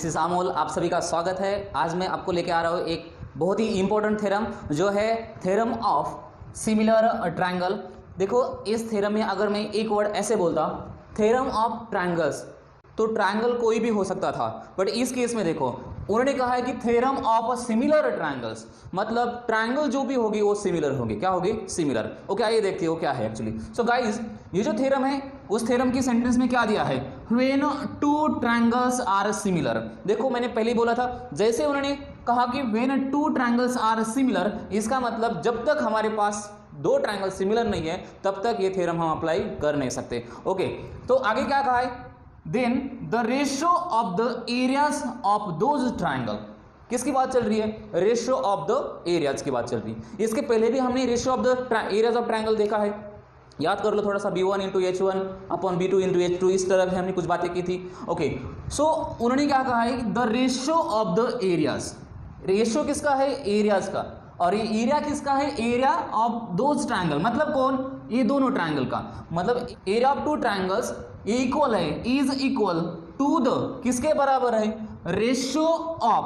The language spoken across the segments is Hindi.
दिस इज अमोल, आप सभी का स्वागत है। आज मैं आपको लेके आ रहा हूँ एक बहुत ही इंपॉर्टेंट थ्योरम जो है थ्योरम ऑफ सिमिलर ट्रायंगल। देखो इस थ्योरम में अगर मैं एक वर्ड ऐसे बोलता थ्योरम ऑफ ट्रायंगल्स, तो ट्रायंगल कोई भी हो सकता था, बट इस केस में देखो उन्होंने कहा है कि थ्योरम ऑफ सिमिलर ट्रायंगल्स, मतलब ट्रायंगल जो भी होगी वो सिमिलर होगी। क्या होगी? सिमिलर। ओके, आइए देखते हो क्या है एक्चुअली। सो गाइस, ये जो थ्योरम है उस थ्योरम की सेंटेंस में क्या दिया है? When two triangles are similar. देखो मैंने पहले ही बोला था, जैसे उन्होंने कहा कि when two triangles are similar, इसका मतलब जब तक हमारे पास दो ट्रायंगल सिमिलर नहीं है तब तक ये थ्योरम हम अप्लाई कर नहीं सकते। ओके, तो आगे क्या कहा है? Then the ratio of the areas of those triangle. किसकी बात चल रही है? रेशियो ऑफ द एरियाज की बात चल रही है। इसके पहले भी हमने ratio of the areas of triangle देखा है, याद कर लो थोड़ा सा। b1 into H1 upon B2 into H2, इस तरह से हमने कुछ बातें की थी। ओके, सो उन्होंने क्या कहा है? The ratio of the areas. Ratio किसका है? एरियाज का। और ये एरिया किसका है? एरिया ऑफ दोज ट्रायंगल, मतलब कौन? ये दोनों ट्रायंगल का। मतलब area of two triangles equal है, इज इक्वल टू द, किसके बराबर है? रेशियो ऑफ,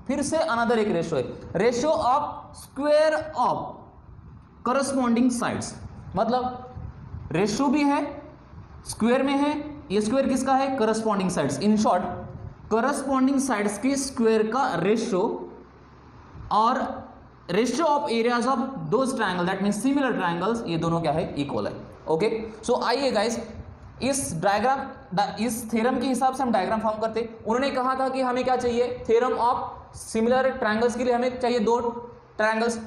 फिर से अनदर एक रेशियो है, ratio of square of corresponding sides. मतलब रेशियो भी है, स्क्वायर में है। ये स्क्वायर किसका है? Corresponding sides. In short corresponding sides के स्क्वायर का रेशियो और ratio of areas of those triangle, that means similar triangles, ये दोनों क्या है? इक्वल है। ओके, सो आइए गाइस इस डायग्राम, इस थ्योरम के हिसाब से हम डायग्राम फॉर्म करते। उन्होंने कहा था कि हमें क्या चाहिए? थ्योरम ऑफ सिमिलर ट्रायंगल्स के लिए हमें चाहिए दो ट्रायंगल्स।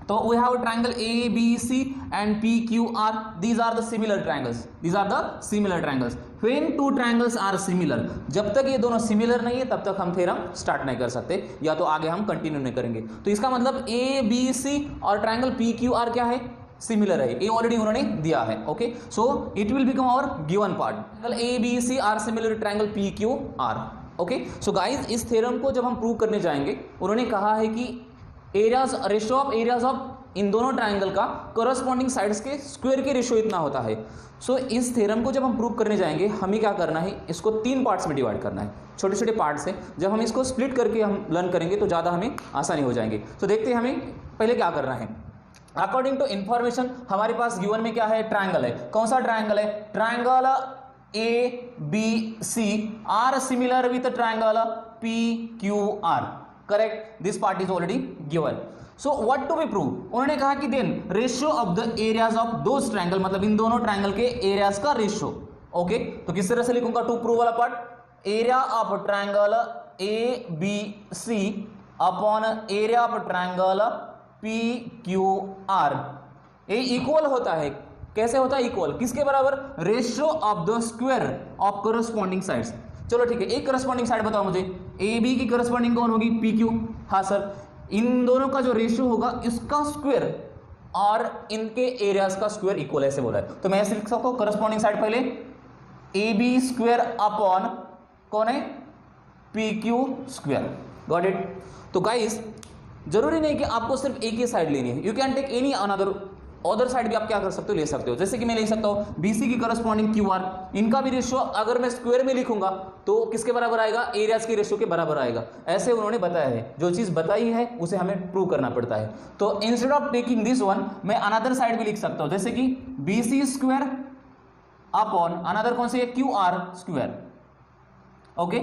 तो we have triangle ABC and PQR, these are the similar triangles, these are the similar triangles. When two triangles are similar, जब तक ये दोनों सिमिलर नहीं है तब तक हम थ्योरम स्टार्ट नहीं कर सकते, या तो आगे हम कंटिन्यू नहीं करेंगे। तो इसका मतलब ABC और ट्रायंगल PQR क्या है? सिमिलर है, ये ऑलरेडी उन्होंने दिया है। Okay, so it will become our given part. Triangle ABC are similar triangle PQR। Okay, so guys इस थ्योरम को जब हम प्रूव करने जाएंगे, उन्होंने कहा है कि areas, ratio of areas of इन दोनों ट्रायंगल का करस्पॉन्डिंग साइड्स के स्क्वायर के रेशियो इतना होता है। सो इस थ्योरम को जब हम प्रूव करने जाएंगे हमें क्या करना है? इसको तीन पार्ट्स में डिवाइड करना है, छोटे छोटे पार्ट्स से। जब हम इसको स्प्लिट करके हम लर्न करेंगे तो ज़्यादा हमें आसानी हो जाएंगे। तो देखते हैं हमें पहले क्या करना है। अकॉर्डिंग टू इंफॉर्मेशन हमारे पास गिवन में क्या है? ट्रायंगल है। कौन सा ट्रायंगल है? Triangle ABC are similar with triangle PQR। Correct, this part is already given. So what to be prove? उन्होंने कहा कि then ratio of the areas of those triangle, मतलब इन दोनों ट्रायंगल के एरियाज का रेशियो। ओके, तो किस तरह से लिखूंगा टू प्रूव वाला part? Area of triangle ABC upon area of triangle PQR, ये इक्वल होता है। कैसे होता है इक्वल? किसके बराबर? Ratio of the square of corresponding sides. चलो ठीक है, एक करस्पॉन्डिंग साइड बताओ मुझे। AB की करस्पॉन्डिंग कौन होगी? PQ। हाँ सर, इन दोनों का जो रेशियो होगा इसका स्क्वायर और इनके एरियाज का स्क्वायर इक्वल, ऐसे बोला है। तो मैं ऐसे लिख सकता हूं, करस्पॉन्डिंग साइड पहले AB स्क्वायर अपॉन कौन है? PQ square. Got it? तो गाइस जरूरी नहीं कि आपको सिर्फ एक ही साइड लेनी है, you can take any other side भी आप क्या कर सकते हो? ले सकते हो। जैसे कि मैं ले सकता हूं BC की करस्पॉन्डिंग QR, इनका भी रेशियो अगर मैं स्क्वायर में लिखूंगा तो किसके बराबर आएगा? एरियाज के रेशियो के बराबर आएगा। ऐसे उन्होंने बताया है, जो चीज बताई है उसे हमें प्रूव करना पड़ता है। तो instead of taking this one, मैं अनदर साइड भी लिख सकता हूं, जैसे कि BC स्क्वायर अपॉन अनदर कौन से? QR square. ओके,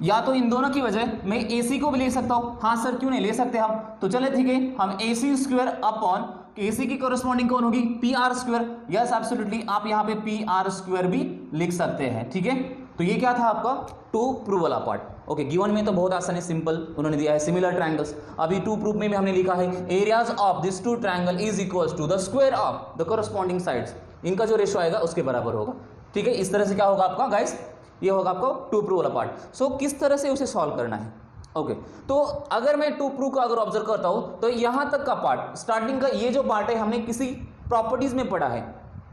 या तो इन दोनों की वजह मैं AC को भी ले सकता हूं। हाँ सर, क्यों नहीं ले सकते हम? तो चले ठीक है, हम AC स्क्वायर अपॉन AC की करस्पॉन्डिंग कौन होगी? PR square. यस एब्सोल्युटली, आप यहां पे PR स्क्वायर भी लिख सकते हैं। ठीक है, तो ये क्या था आपका टू प्रूव वाला पार्ट। ओके, गिवन में तो बहुत आसान है, सिंपल उन्होंने दिया है सिमिलर ट्रायंगल्स। अभी टू प्रूफ में भी हमने लिखा है areas of this two triangle is equals to the square of the corresponding sides, इनका जो रेशियो आएगा उसके बराबर होगा। ठीक है, इस तरह से क्या होगा आपका गाइस? ये होगा आपको टू प्रूव वाला पार्ट। सो किस तरह से उसे सॉल्व करना है? ओके, तो अगर मैं टू प्रूव का अगर ऑब्जर्व करता हूं तो यहां तक का पार्ट, स्टार्टिंग का ये जो पार्ट है, हमने किसी प्रॉपर्टीज में पढ़ा है।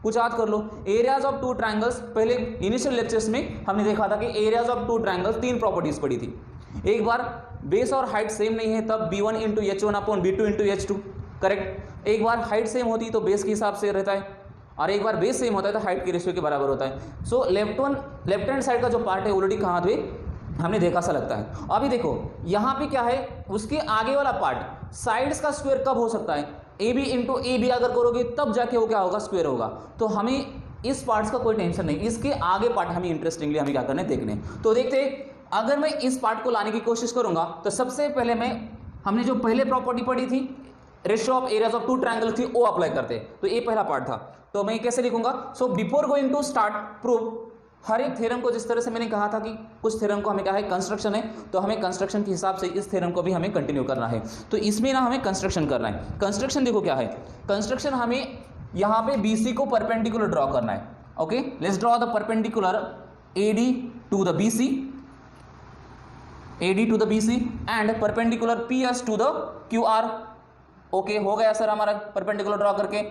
कुछ याद कर लो, एरियाज ऑफ टू ट्रायंगल्स, पहले इनिशियल लेक्चर्स में हमने देखा था कि एरियाज ऑफ टू ट्रायंगल्स तीन प्रॉपर्टीज पढ़ी थी। एक बार बेस और हाइट सेम नहीं है तब B1 into H1 upon B2 into H2। Correct, एक बार हाइट सेम होती तो बेस के हिसाब से रहता है, और एक बार बेस सेम होता है तो हाइट के रेशियो के बराबर होता है। सो लेफ्ट हैंड साइड का जो पार्ट है ऑलरेडी कहाँ थे? हमने देखा सा लगता है। अभी देखो यहां पे क्या है, उसके आगे वाला पार्ट साइड्स का स्क्वायर कब हो सकता है, A B into A B अगर करोगे तब जाके वो क्या होगा, स्क्वायर होगा। तो हमें इस पार्ट्स का कोई टेंशन नहीं, इसके आगे पार्ट हमें इंटरेस्टिंगली हमें क्या करने देखने। तो देखते अगर मैं इस पार्ट को लाने की कोशिश करूंगा तो सबसे पहले हमने जो पहले प्रॉपर्टी पढ़ी थी ratio of areas of two triangle थी, वो अप्लाई करते। तो ये पहला पार्ट था। तो मैं कैसे लिखूंगा, so before going to start prove, हर एक थ्योरम को जिस तरह से मैंने कहा था कि कुछ थ्योरम को हमें क्या है कंस्ट्रक्शन है, तो हमें कंस्ट्रक्शन के हिसाब से इस थ्योरम को भी हमें कंटिन्यू करना है। तो इसमें ना हमें कंस्ट्रक्शन करना है। कंस्ट्रक्शन देखो क्या है, कंस्ट्रक्शन हमें यहाँ पे BC को परपेंडिकुलर ड्रॉ करना है। Okay, let's draw the perpendicular AD to the BC, AD to the BC and perpendicular PS to the QR। Okay, हो गया सर हमारा परपेंडिकुलर ड्रॉ करके।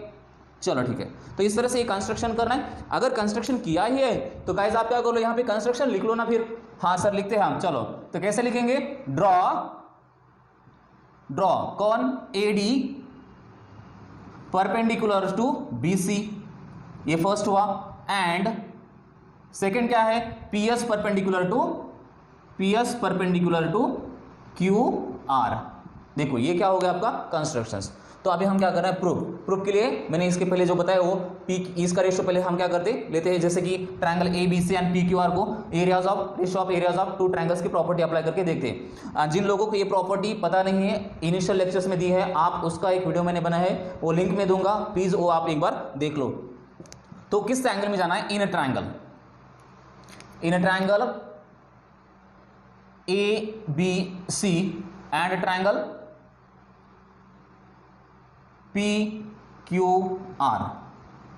चलो ठीक है, तो इस तरह से ये कंस्ट्रक्शन करना है। अगर कंस्ट्रक्शन किया ही है तो गाइस आप क्या करो, यहाँ पे कंस्ट्रक्शन लिख लो ना फिर। हाँ सर लिखते हैं हम, चलो तो कैसे लिखेंगे, ड्रॉ कौन, AD परपेंडिकुलर टू BC, ये फर्स्ट हुआ, एंड सेकंड क्या है, PS परपेंडिकुलर टू QR। देखो ये क्या हो गया आपका कंस्ट्रक्शंस। तो अभी हम क्या कर रहे हैं, प्रूफ के लिए मैंने इसके पहले जो बताया वो P इसका रेशियो पहले हम क्या करते लेते हैं, जैसे कि ट्रायंगल ABC एंड PQR को areas of ratio of areas of two triangles की प्रॉपर्टी अप्लाई करके देखते हैं। जिन लोगों को ये प्रॉपर्टी पता नहीं है, इनिशियल लेक्चर्स में दी है, आप उसका एक वीडियो मैंने बनाया है, वो लिंक में दूंगा, प्लीज वो आप एक बार देख लो। तो किस ट्रायंगल में जाना है, in a triangle ABC and triangle PQR।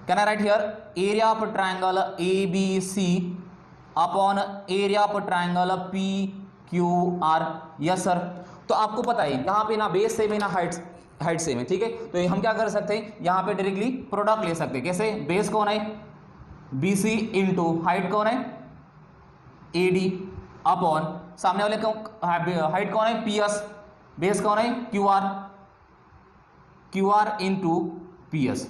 Can I write here area of triangle ABC upon area of triangle PQR? Yes sir। तो आपको पता है यहाँ पे ना बेस सेम है ना हाइट सेम है, ठीक है। तो हम क्या कर सकते हैं, यहाँ पे डायरेक्टली प्रोडक्ट ले सकते हैं। कैसे, बेस कौन है BC इंटू हाइट कौन है AD अपॉन सामने वाले हाइट कौन है PS, बेस कौन है QR इंटू PS।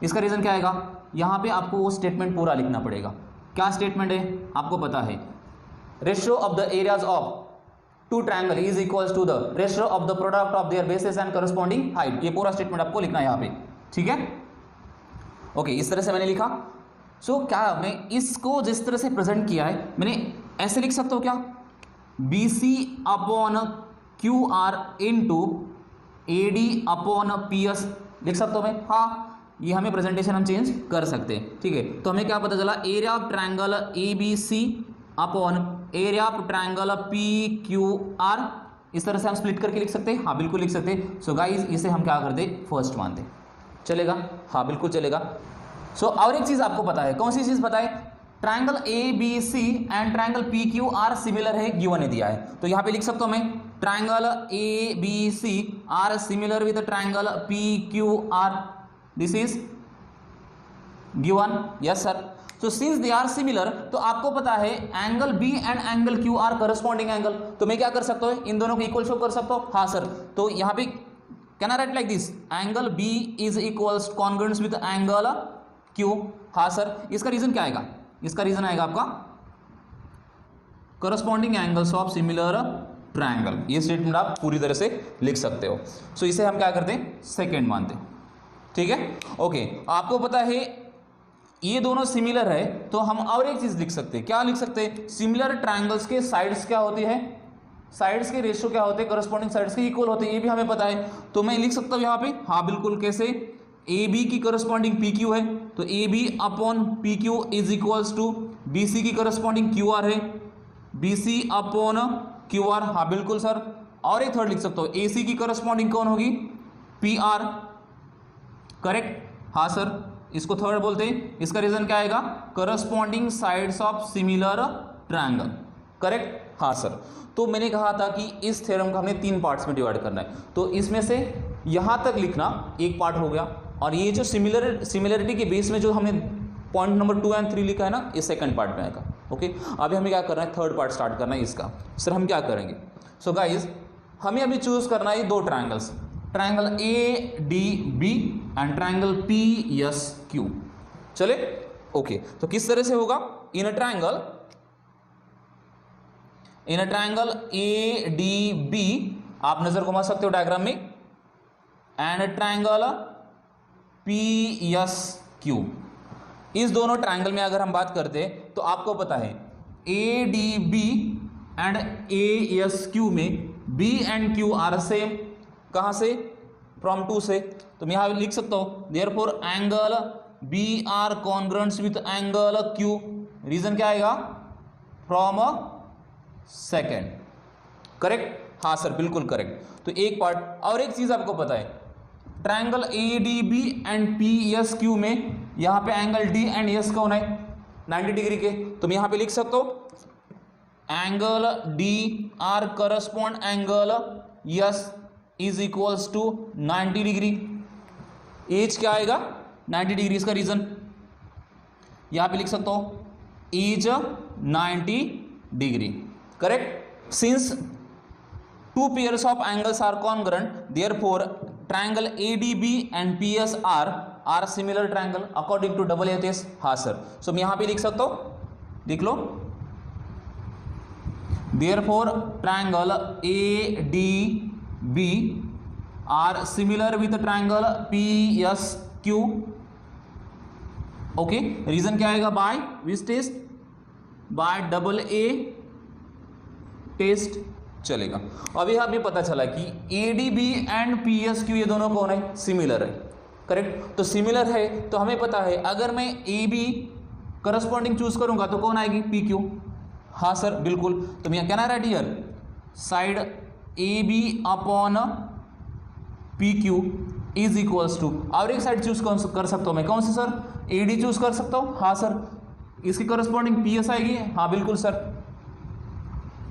इसका रीजन क्या आएगा, यहां पे आपको वो स्टेटमेंट पूरा लिखना पड़ेगा। क्या स्टेटमेंट है आपको पता है, ratio of the areas of two triangle is equals to the ratio of the product of their bases and corresponding height. ये पूरा स्टेटमेंट आपको लिखना है यहाँ पे, ठीक है। ओके, इस तरह से मैंने लिखा। सो क्या मैं इसको जिस तरह से प्रेजेंट किया है, मैंने ऐसे लिख सकता हूं क्या, BC upon QR into AD upon PS लिख सकता हूं मैं। हाँ, ये हमें प्रेजेंटेशन हम चेंज कर सकते हैं, ठीक है। तो हमें क्या पता चला, area of triangle ABC upon area of triangle PQR। इस तरह से हम स्प्लिट करके लिख सकते हैं, हाँ बिल्कुल लिख सकते हैं। सो गाइज इसे हम क्या कर दे, फर्स्ट मानते, चलेगा, हाँ बिल्कुल चलेगा। सो और एक चीज आपको पता है, कौन सी चीज पता है, triangle ABC and triangle PQR similar है, गिवन है दिया है। तो यहां पे लिख सकता हूं मैं, triangle ABC are similar with triangle PQR, this is given, yes sir. So since they are similar, तो आपको पता है angle B and angle Q are corresponding angle. तो मैं क्या कर सकता हूं, इन दोनों को इक्वल शो कर सकता हूं, हाँ सर। तो यहां पे can I right like this, angle B is equals congruent with angle Q, हाँ सर। इसका रीजन क्या आएगा, इसका रीजन आएगा आपका corresponding angles of similar triangle. ये स्टेटमेंट आप पूरी तरह से लिख सकते हो। सो इसे हम क्या करते हैं, सेकंड मानते हैं, ठीक है। ओके, आपको पता है ये दोनों सिमिलर है, तो हम और एक चीज लिख सकते हैं। क्या लिख सकते हैं, सिमिलर ट्रायंगल्स के साइड्स क्या होती है, साइड्स के रेशियो क्या होते हैं, करस्पॉन्डिंग साइड्स के इक्वल होते हैं, ये भी हमें पता है। तो मैं लिख सकता हूं यहाँ पे, हाँ बिल्कुल, कैसे, AB की करस्पॉन्डिंग PQ है, तो AB upon PQ is equals to BC की करस्पॉन्डिंग QR है, BC अपॉन QR, हाँ बिल्कुल सर। और एक थर्ड लिख सकता हूं, AC की करस्पॉन्डिंग कौन होगी, PR, करेक्ट, हाँ सर। इसको थर्ड बोलते हैं। इसका रीजन क्या आएगा, corresponding sides of similar triangle, correct, हाँ सर। तो मैंने कहा था कि इस थ्योरम को हमने 3 पार्ट्स में डिवाइड करना है। तो इसमें से यहां तक लिखना एक पार्ट हो गया, और ये जो सिमिलरिटी के बेस में जो हमने पॉइंट नंबर 2 और 3 लिखा है ना, ये सेकंड पार्ट में आएगा। ओके, अभी हमें क्या करना है, थर्ड पार्ट स्टार्ट करना है इसका। सर हम क्या करेंगे, सो गाइज हमें अभी चूज करना है 2 triangles, triangle ADB and triangle PSQ, चले। ओके, तो किस तरह से होगा, in a triangle in a triangle ADB, आप नजर घुमा सकते हो डायग्राम में, एंड ट्रायंगल PSQ। इस दोनों ट्रायंगल में अगर हम बात करते हैं तो आपको पता है ADB एंड ASQ में B and Q are same, कहां से, फ्रॉम 2 से। तो मैं यहां लिख सकता हूं therefore angle B are congruent with angle Q। Reason क्या आएगा, फ्रॉम अ सेकेंड। करेक्ट, हाँ सर बिल्कुल करेक्ट। तो एक पार्ट, और एक चीज आपको पता है ट्रायंगल ADB एंड PSQ में यहां पे एंगल D एंड S कौन है, 90 डिग्री के। तो मैं यहां पे लिख सकता हूं angle D are correspond angle S is equals to 90 degree. As क्या आएगा, 90 डिग्री। इसका रीजन यहां पे लिख सकता हूं as 90 degree. Correct, since two pairs of angles are congruent, therefore triangle ADB and PSR are similar triangle according to AATS। हाँ सर, सो मैं यहां पे लिख सकता हूं, देख लो, therefore triangle ADB are similar with triangle PSQ। Okay, reason क्या आएगा, by which test, by AA test चलेगा। अब यहां भी पता चला कि ADB एंड PSQ ये दोनों कौन है, सिमिलर है। करेक्ट, तो सिमिलर है तो हमें पता है अगर मैं AB करस्पॉन्डिंग चूज करूंगा तो कौन आएगी, PQ। हाँ सर बिल्कुल। तो मैं क्या ना write here side AB upon PQ is equals to, और एक साइड चूज कर सकता हूं मैं, कौन सी सर, AD चूज कर सकता हूं। हाँ सर, इसकी करस्पॉन्डिंग PS आएगी। हाँ बिल्कुल sir,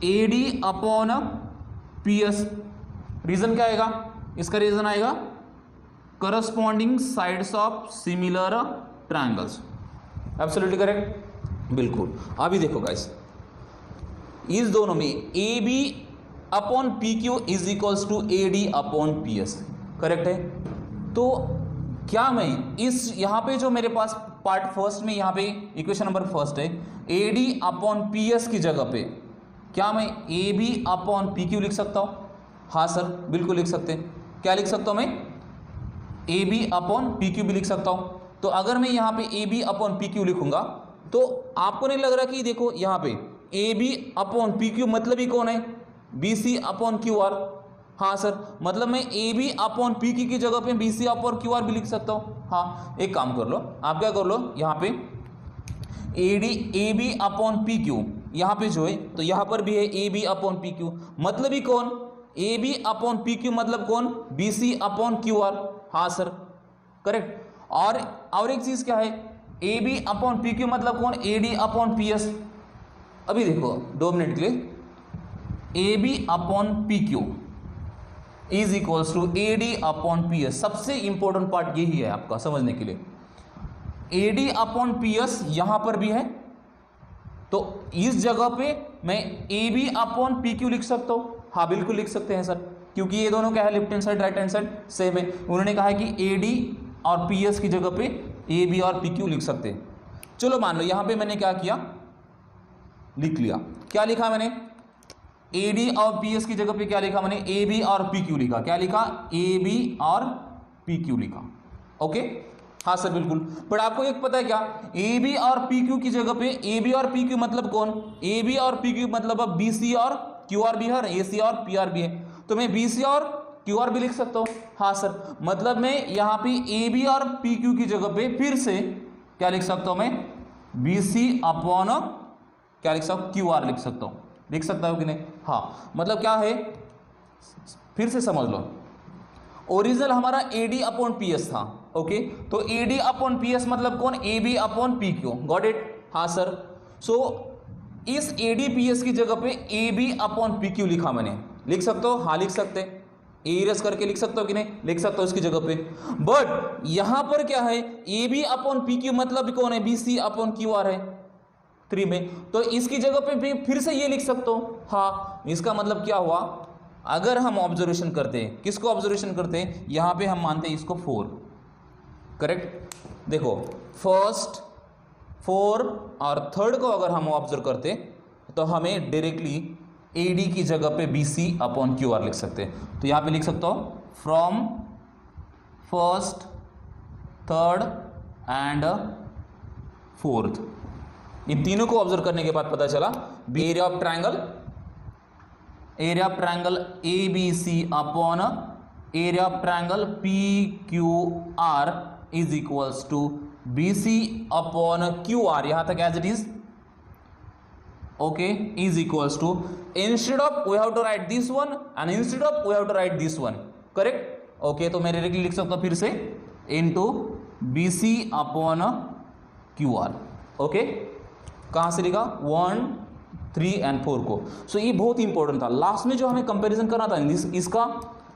AD upon PS। Reason क्या आएगा, इसका रीजन आएगा corresponding sides of similar triangles. Absolutely correct, बिल्कुल। अभी देखो गाइस, इस दोनों में AB upon PQ is equals to AD upon PS। Correct है। तो क्या मैं इस यहां पे जो मेरे पास पार्ट फर्स्ट में यहां पे इक्वेशन नंबर फर्स्ट है, AD अपॉन PS की जगह पे क्या मैं AB अपॉन PQ लिख सकता हूं। हाँ सर बिल्कुल लिख सकते हैं। क्या लिख सकता हूं मैं, AB अपॉन PQ भी लिख सकता हूं। तो अगर मैं यहां पे AB अपॉन PQ लिखूंगा तो आपको नहीं लग रहा कि देखो यहां पे AB अपॉन PQ मतलब ही कौन है, BC अपॉन QR। हाँ सर, मतलब मैं AB अपॉन PQ की जगह पे BC अपॉन QR भी लिख सकता हूं। हाँ, एक काम कर लो, आप क्या कर लो, यहां पे AB अपॉन PQ यहां पे जो है, तो यहां पर भी है AB अपॉन PQ, मतलब ही कौन, AB अपॉन PQ मतलब कौन, BC अपॉन QR। हाँ सर करेक्ट। और एक चीज क्या है, AB अपॉन PQ मतलब कौन, AD अपॉन PS। अभी देखो 2 मिनट के लिए, AB upon PQ is equals to AD upon PS। सबसे इंपॉर्टेंट पार्ट यही है आपका समझने के लिए, AD अपॉन PS यहां पर भी है, तो इस जगह पे मैं AB अपॉन PQ लिख सकता हूं। हाँ बिल्कुल लिख सकते हैं सर, क्योंकि ये दोनों क्या है, left hand side right hand side same है। उन्होंने कहा है कि AD और PS की जगह पे AB और PQ लिख सकते हैं। चलो मान लो यहां पे मैंने क्या किया, लिख लिया। क्या लिखा मैंने, AD और PS की जगह पे क्या लिखा मैंने, AB और PQ लिखा। क्या लिखा, AB और PQ लिखा। ओके, हाँ सर बिल्कुल। बट आपको एक पता है क्या, AB और PQ की जगह पे AB और PQ मतलब कौन, AB और PQ मतलब अब BC और QR भी है और AC और PR भी है, तो मैं BC और QR भी लिख सकता हूं। हाँ सर, मतलब मैं यहां पे AB और PQ की जगह पे फिर से क्या लिख सकता हूं मैं, BC अपॉन क्या लिख सकता हूं, QR लिख सकता हूं। लिख सकता हूं कि नहीं, हाँ। मतलब क्या है, फिर से समझ लो, ओरिजिनल हमारा AD अपॉन PS था। ओके, तो AD अपॉन PS मतलब कौन, AB upon PQ। Got it, हाँ सर। सो इस AD PS की जगह पे AB अपॉन PQ लिखा मैंने। लिख सकते हो, हाँ लिख सकते, एरस करके लिख सकते हो कि नहीं, लिख सकते हो इसकी जगह पे। बट यहां पर क्या है, AB अपॉन PQ मतलब कौन है, BC अपॉन QR है 3 में, तो इसकी जगह पे फिर से ये लिख सकते हो। हाँ, इसका मतलब क्या हुआ, अगर हम ऑब्जर्वेशन करते हैं, किसको ऑब्जर्वेशन करते हैं, यहां पे हम मानते हैं इसको 4। करेक्ट, देखो फर्स्ट 4 और थर्ड को अगर हम ऑब्जर्व करते तो हमें डायरेक्टली AD की जगह पे BC अपॉन QR लिख सकते हैं। तो यहाँ पे लिख सकता हूँ from first, third and fourth, इन तीनों को ऑब्जर्व करने के बाद पता चला area of triangle ABC upon area of triangle PQR is equals to BC upon QR, यहां तक as it is, okay, is equals to, instead of we have to write this one and instead of we have to write this one, correct, okay. तो मैं डायरेक्टली लिख सकता हूं फिर से into BC upon QR, okay. कहां से लिखा 1, 3 एंड 4 को। सो ये बहुत इंपॉर्टेंट था। लास्ट में जो हमें कंपैरिजन करना था इसका,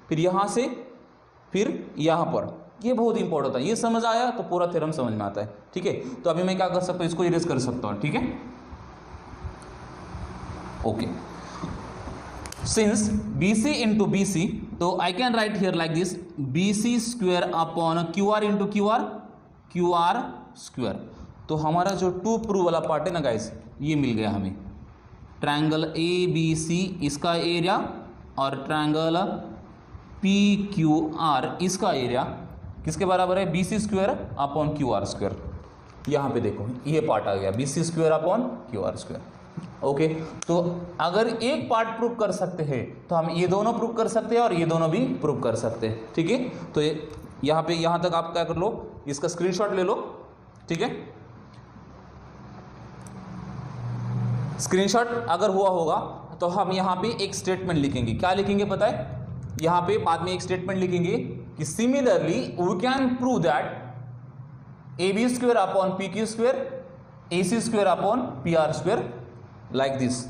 फिर यहां से फिर यहां पर, ये बहुत इंपॉर्टेंट था। ये समझ आया तो पूरा थ्योरम समझ में आता है, ठीक है। तो अभी मैं क्या कर सकता हूं, इसको इरेज कर सकता हूं, ठीक है, okay. Since BC into BC, तो I can write here like this BC square upon QR into QR square. तो हमारा जो 2 प्रूव वाला पार्ट है ना गाइस, ये मिल गया हमें। ट्रायंगल ABC इसका एरिया और ट्रायंगल PQR इसका एरिया किसके बराबर है, BC square upon QR square. यहाँ पे देखो ये पार्ट आ गया BC square upon QR square, okay. तो अगर एक पार्ट प्रूव कर सकते हैं तो हम ये दोनों प्रूव कर सकते हैं और ये दोनों भी प्रूव कर सकते हैं, ठीक है। तो यहाँ पे यहाँ तक आप क्या कर लो, इसका स्क्रीनशॉट ले लो, ठीक है। स्क्रीनशॉट अगर हुआ होगा तो हम यहाँ पे एक स्टेटमेंट लिखेंगे। क्या लिखेंगे पता है, यहाँ पे बाद में एक स्टेटमेंट लिखेंगे कि similarly we can prove that AB square upon PQ square, AC square upon PR square, like this,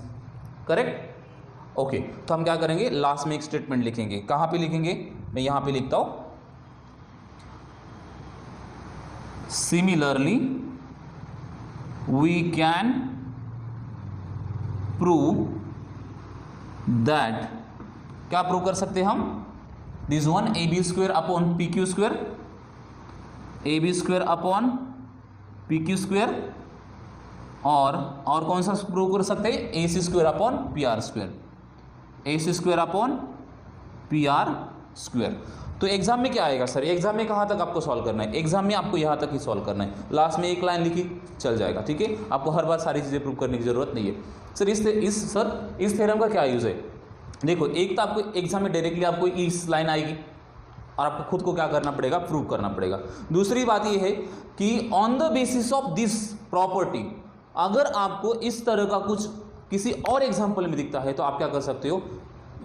correct, okay. तो हम क्या करेंगे, लास्ट में एक स्टेटमेंट लिखेंगे। कहां पे लिखेंगे, मैं यहां पे लिखता हूं, similarly we can prove that, क्या प्रूव कर सकते हैं हम, this one AB square upon PQ square, AB square upon PQ square, और कौन सा प्रूव कर सकते हैं, AC square upon PR square, AC square upon PR square. तो एग्जाम में क्या आएगा सर, एग्जाम में कहां तक आपको सॉल्व करना है, एग्जाम में आपको यहां तक ही सॉल्व करना है, लास्ट में एक लाइन लिखी चल जाएगा, ठीक है। आपको हर बार सारी चीजें प्रूव करने की जरूरत नहीं है सर। इस थ्योरम का क्या यूज है, देखो एक तो आपको एग्जाम में डायरेक्टली आपको इस लाइन आएगी और आपको खुद को क्या करना पड़ेगा, प्रूव करना पड़ेगा। दूसरी बात यह है कि on the basis of this property, अगर आपको इस तरह का कुछ किसी और एग्जाम्पल में दिखता है तो आप क्या कर सकते हो,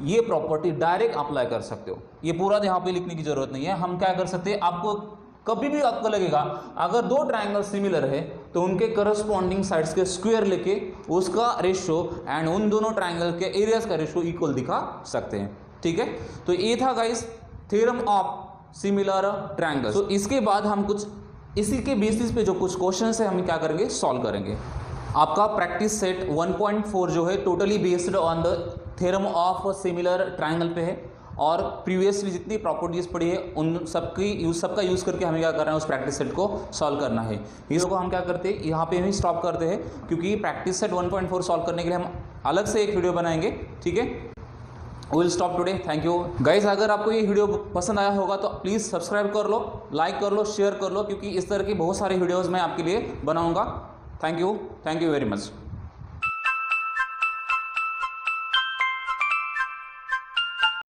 ये प्रॉपर्टी डायरेक्ट अप्लाई कर सकते हो। ये पूरा यहाँ पे लिखने की जरूरत नहीं है। हम क्या कर सकते हैं, आपको कभी भी आपको लगेगा अगर 2 ट्रायंगल सिमिलर है तो उनके करस्पॉन्डिंग साइड्स के स्क्वायर लेके उसका रेशियो एंड उन दोनों ट्रायंगल के एरियाज का रेशियो इक्वल दिखा सकते हैं, ठीक है। तो ये था guys theorem of similar triangle. तो इसके बाद हम कुछ इसी के बेसिस पे जो कुछ क्वेश्चंस है हम क्या करेंगे, सॉल्व करेंगे। आपका प्रैक्टिस सेट 1.4 जो है totally based on the theorem of similar triangle पे है, और प्रीवियसली जितनी प्रॉपर्टीज पढ़ी है उन सबका यूज़ करके हमें क्या करना है, उस प्रैक्टिस सेट को सॉल्व करना है। इसको हम क्या करते हैं, यहाँ पे ही स्टॉप करते हैं, क्योंकि प्रैक्टिस सेट 1.4 सॉल्व करने के लिए हम अलग से एक वीडियो बनाएंगे, ठीक है। Will stop today, thank you guys. अगर आपको ये वीडियो पसंद आया होगा तो प्लीज़ सब्सक्राइब कर लो, लाइक कर लो, शेयर कर लो, क्योंकि इस तरह की बहुत सारी वीडियोज़ मैं आपके लिए बनाऊँगा। Thank you very much.